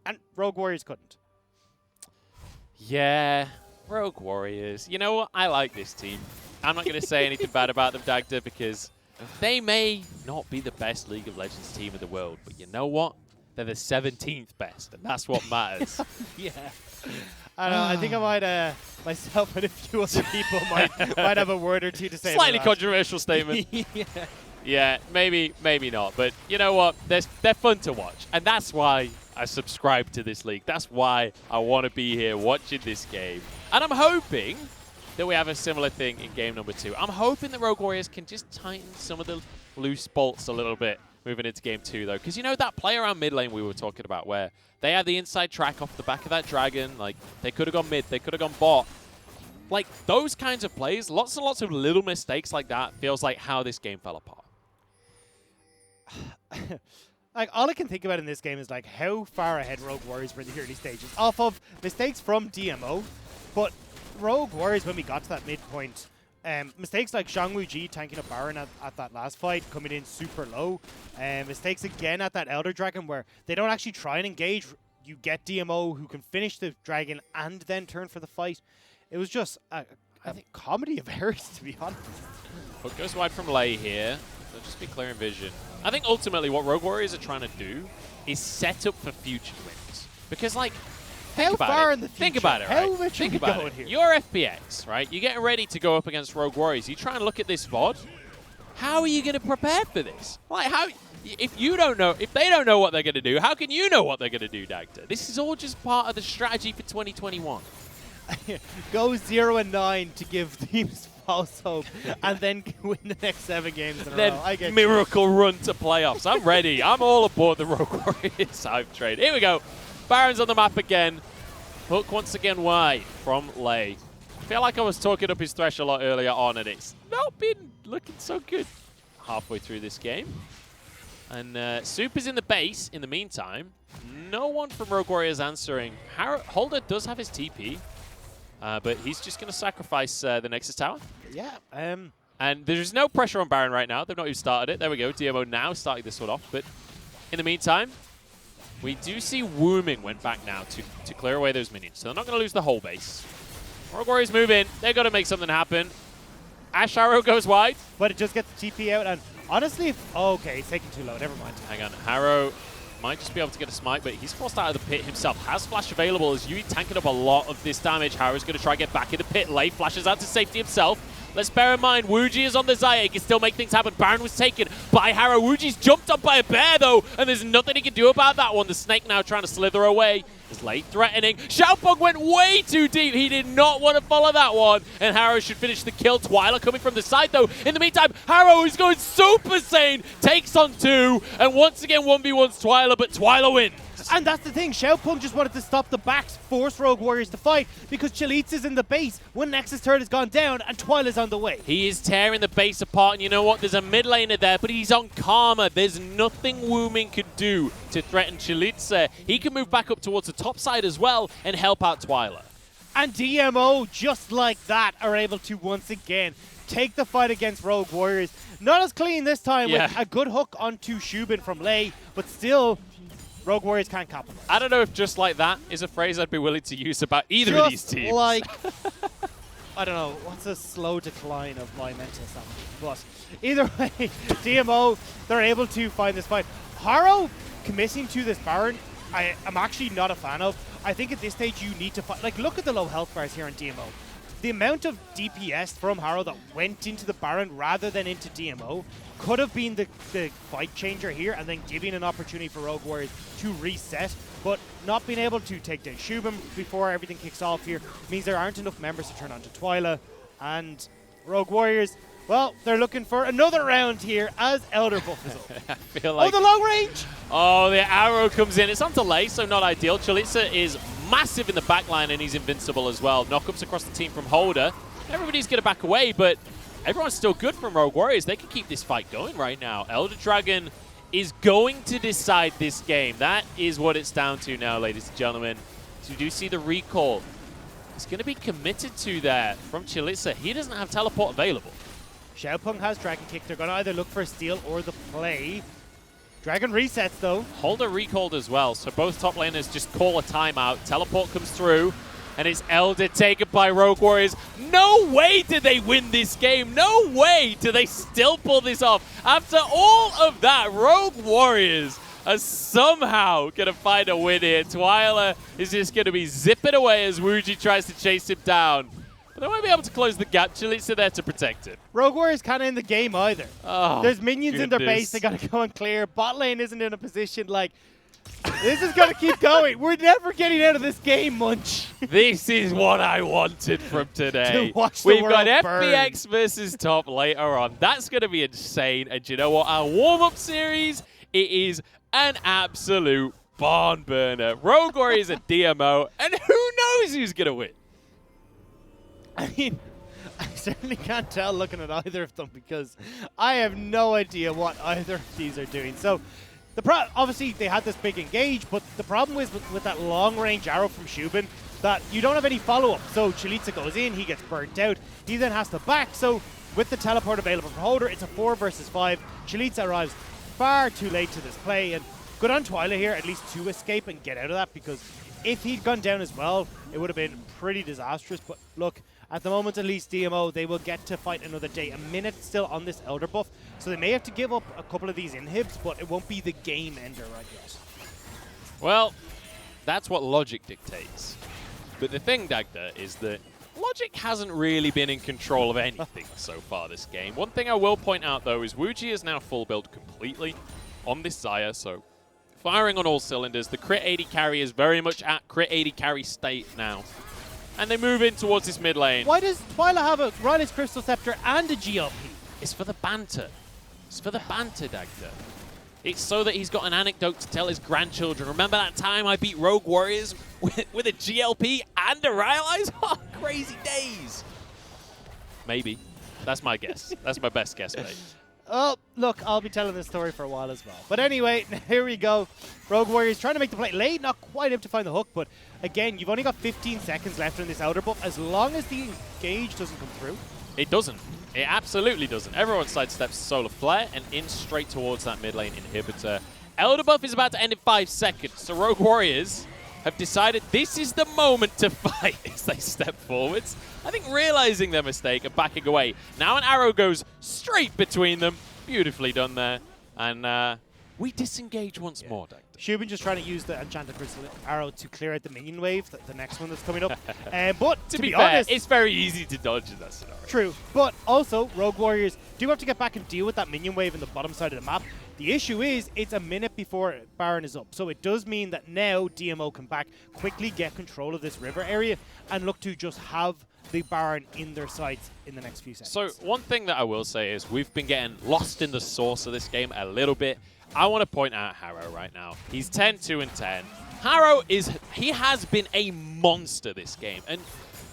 And Rogue Warriors couldn't. Yeah, Rogue Warriors. You know what? I like this team. I'm not going to say anything bad about them, Dagda, because they may not be the best League of Legends team in the world, but you know what? They're the 17th best, and that's what matters. Yeah. I don't know, I think I might, myself and a few other people might have a word or two to say. Slightly controversial statement. Yeah, maybe not. But you know what? They're fun to watch. And that's why I subscribe to this league. That's why I want to be here watching this game. And I'm hoping that we have a similar thing in game number 2. I'm hoping the Rogue Warriors can just tighten some of the loose bolts a little bit moving into game 2, though. Because you know that play around mid lane we were talking about where they had the inside track off the back of that dragon. Like, they could have gone mid, they could have gone bot. Like, those kinds of plays, lots and lots of little mistakes like that feels like how this game fell apart. Like, all I can think about in this game is, like, how far ahead Rogue Warriors were in the early stages. Off of mistakes from DMO, but Rogue Warriors, when we got to that midpoint, mistakes like Xiangwu Ji tanking a Baron at that last fight, coming in super low. Mistakes again at that Elder Dragon where they don't actually try and engage. You get DMO who can finish the Dragon and then turn for the fight. It was just I think comedy of errors, to be honest. Hook goes wide from Lei here. So just be clear in vision. I think ultimately what Rogue Warriors are trying to do is set up for future wins. Because, like, How far in the future? Think about it, right? How much Think are we about going it. here? You're FPX, right? You're getting ready to go up against Rogue Warriors. You try and look at this VOD. How are you going to prepare for this? Like, how? If you don't know, if they don't know what they're going to do, how can you know what they're going to do, Dagda? This is all just part of the strategy for 2021. Go 0-9 to give teams false hope, and then win the next 7 games in a row. I get miracle run to playoffs. I'm ready. I'm all aboard the Rogue Warriors hype train. Here we go. Baron's on the map again. Hook once again wide from Lei. I feel like I was talking up his thresh a lot earlier on, and it's not been looking so good halfway through this game. And Super's in the base in the meantime. No one from Rogue Warriors answering. Holder does have his TP, but he's just going to sacrifice the Nexus Tower. Yeah. And there's no pressure on Baron right now. They've not even started it. There we go. DMO now starting this one off. But in the meantime, we do see Wooming went back now to clear away those minions. So they're not going to lose the whole base. Rogue Warriors move in. They've got to make something happen. Ash Arrow goes wide. But it just gets the TP out. And honestly, okay, it's taking too low. Never mind. Hang on. Harrow might just be able to get a smite, but he's forced out of the pit himself. Has flash available as Yui tanking up a lot of this damage. Harrow's going to try and get back in the pit. Lei flashes out to safety himself. Let's bear in mind, Wuji is on the Zaya. He can still make things happen. Baron was taken by Harrow. Wuji's jumped up by a bear, though, and there's nothing he can do about that one. The snake now trying to slither away. Is Lei threatening. Xiaopeng went way too deep. He did not want to follow that one, and Harrow should finish the kill. Twyla coming from the side, though. In the meantime, Harrow is going Super Saiyan, takes on 2, and once again 1v1s Twyla, but Twyla wins. And that's the thing, Xiaopeng just wanted to stop the backs, force Rogue Warriors to fight, because Chalitza's in the base, one Nexus turret has gone down, and Twyla's on the way. He is tearing the base apart, and you know what? There's a mid laner there, but he's on Karma. There's nothing Wooming could do to threaten Chalitza. He can move back up towards the top side as well and help out Twyla. And DMO, just like that, are able to once again take the fight against Rogue Warriors. Not as clean this time with a good hook onto Shubin from Lei, but still, Rogue Warriors can't capitalize. I don't know if just like that is a phrase I'd be willing to use about either of these teams. Like, I don't know, what's a slow decline of my mental stamina? But either way, DMO, they're able to find this fight. Harrow committing to this Baron, I'm actually not a fan of. I think at this stage you need to fight. Like, look at the low health bars here on DMO. The amount of DPS from Harrow that went into the Baron rather than into DMO could have been the fight changer here, and then giving an opportunity for Rogue Warriors to reset. But not being able to take down Shubin before everything kicks off here means there aren't enough members to turn on to Twyla. And Rogue Warriors, well, they're looking for another round here as Elder buff is up. I feel like, oh, the long range! Oh, the arrow comes in. It's on delay, so not ideal. Chalitza is massive in the backline, and he's invincible as well. Knockups across the team from Holder. Everybody's going to back away, but everyone's still good from Rogue Warriors. They can keep this fight going right now. Elder Dragon is going to decide this game. That is what it's down to now, ladies and gentlemen. So you do see the recall. It's going to be committed to there from Chalitza. He doesn't have teleport available. Xiaopeng has Dragon Kick. They're going to either look for a steal or the play. Dragon resets, though. Holder recalled as well, so both top laners just call a timeout. Teleport comes through, and it's Elder taken by Rogue Warriors. No way did they win this game. No way do they still pull this off. After all of that, Rogue Warriors are somehow going to find a win here. Twyla is just going to be zipping away as Wuji tries to chase him down. But they won't be able to close the gap. Chalitza there to protect it. Rogue Warriors can't end the game either. Oh, there's minions in their goodness. base. They got to go and clear. Bot lane isn't in a position. Like, This is going to keep going. We're never getting out of this game, Munch. This is what I wanted from today. To watch the We've got world burn. FPX versus Top later on. That's going to be insane. And you know what? Our warm-up series, it is an absolute barn burner. Rogue Warriors a DMO, and who knows who's going to win? I mean, I certainly can't tell looking at either of them because I have no idea what either of these are doing. So, obviously they had this big engage, but the problem is with that long-range arrow from Shubin that you don't have any follow-up. So Chalitza goes in, he gets burnt out, he then has to back. So with the teleport available for Holder, it's a 4 versus 5. Chalitza arrives far too late to this play, and good on Twyla here, at least to escape and get out of that, because if he'd gone down as well, it would have been pretty disastrous. But look, at the moment, at least, DMO, they will get to fight another day. A minute still on this Elder buff, so they may have to give up a couple of these inhibs, but it won't be the game ender right yet. Well, that's what logic dictates. But the thing, Dagda, is that logic hasn't really been in control of anything so far this game. One thing I will point out, though, is Wuji is now full build completely on this Xayah, so firing on all cylinders. The crit 80 carry is very much at crit 80 carry state now. And they move in towards this mid lane. Why does Twyla have a Riley's Crystal Scepter and a GLP? It's for the banter. It's for the banter, Dagda. It's so that he's got an anecdote to tell his grandchildren. Remember that time I beat Rogue Warriors with a GLP and a Rylai's? Oh, crazy days. Maybe. That's my guess. That's my best guess, mate. Oh, look, I'll be telling this story for a while as well. But anyway, here we go. Rogue Warriors trying to make the play late, not quite able to find the hook, but again, you've only got 15 seconds left in this outer buff. As long as the engage doesn't come through. It doesn't. It absolutely doesn't. Everyone sidesteps Solar Flare and in straight towards that mid lane inhibitor. Elder buff is about to end in 5 seconds, so Rogue Warriors have decided this is the moment to fight as they step forwards. I think realizing their mistake and backing away. Now an arrow goes straight between them. Beautifully done there. And we disengage once more, Dagda. Shubin just trying to use the Enchanted Crystal Arrow to clear out the minion wave, the next one that's coming up. But to be fair, honest, it's very easy to dodge in that scenario. True, but also Rogue Warriors do have to get back and deal with that minion wave in the bottom side of the map. The issue is it's a minute before Baron is up, so it does mean that now DMO can back, quickly get control of this river area, and look to just have the Baron in their sights in the next few seconds. So one thing that I will say is we've been getting lost in the source of this game a little bit. I want to point out Harrow right now. He's 10-2-10. Harrow he has been a monster this game, and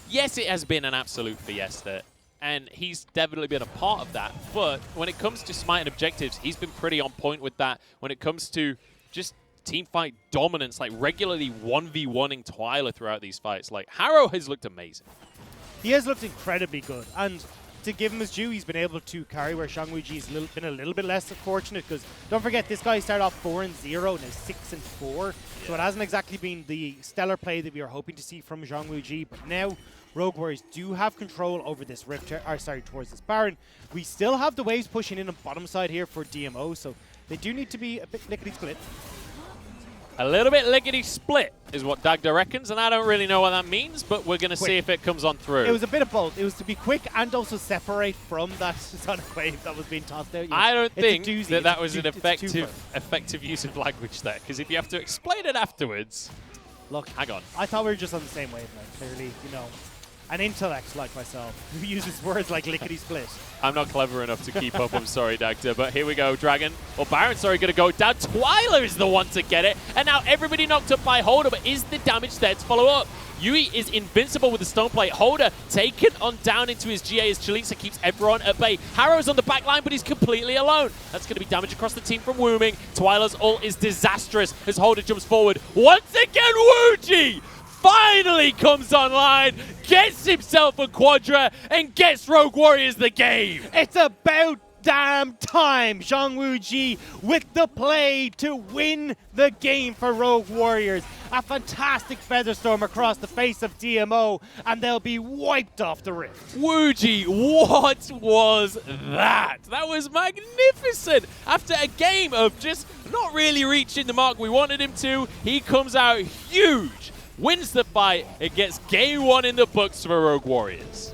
yes, it has been an absolute fiesta. And he's definitely been a part of that. But when it comes to smite and objectives, he's been pretty on point with that. When it comes to just teamfight dominance, like regularly 1v1ing Twyla throughout these fights, like Harrow has looked amazing. He has looked incredibly good. And to give him his due, he's been able to carry where Shangwuji's been a little bit less fortunate, because don't forget, this guy started off 4-0 and is 6-4. So it hasn't exactly been the stellar play that we were hoping to see from Shangwuji. But now Rogue Warriors do have control over this rift, towards this Baron. We still have the waves pushing in on bottom side here for DMO, so they do need to be a bit lickety-split. A little bit lickety-split is what Dagda reckons, and I don't really know what that means, but we're going to see if it comes on through. It was a bit of both. It was to be quick and also separate from that sonic wave that was being tossed out. I don't think that was an effective use of language there, because if you have to explain it afterwards... Look, hang on. I thought we were just on the same wavelength, clearly, you know. An intellect like myself who uses words like lickety-split. I'm not clever enough to keep up, I'm sorry, Dagda, but here we go, Dragon. Well, Baron's sorry, going to go down. Twyla is the one to get it, and now everybody knocked up by Holder, but is the damage there to follow up? Yui is invincible with the stone plate. Holder taken on down into his GA as Chalitza keeps everyone at bay. Harrow's on the back line, but he's completely alone. That's going to be damage across the team from Wooming. Twyla's ult is disastrous as Holder jumps forward. Once again, Wuji finally comes online, gets himself a Quadra, and gets Rogue Warriors the game. It's about damn time, Shangwuji with the play to win the game for Rogue Warriors. A fantastic Featherstorm across the face of DMO, and they'll be wiped off the rift. Wuji, what was that? That was magnificent. After a game of just not really reaching the mark we wanted him to, he comes out huge, wins the fight, and gets game 1 in the books for Rogue Warriors.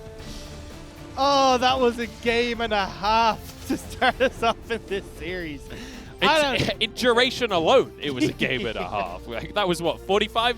Oh, that was a game and a half to start us off in this series. I don't- In duration alone, it was a game and a half. Like, that was what, 45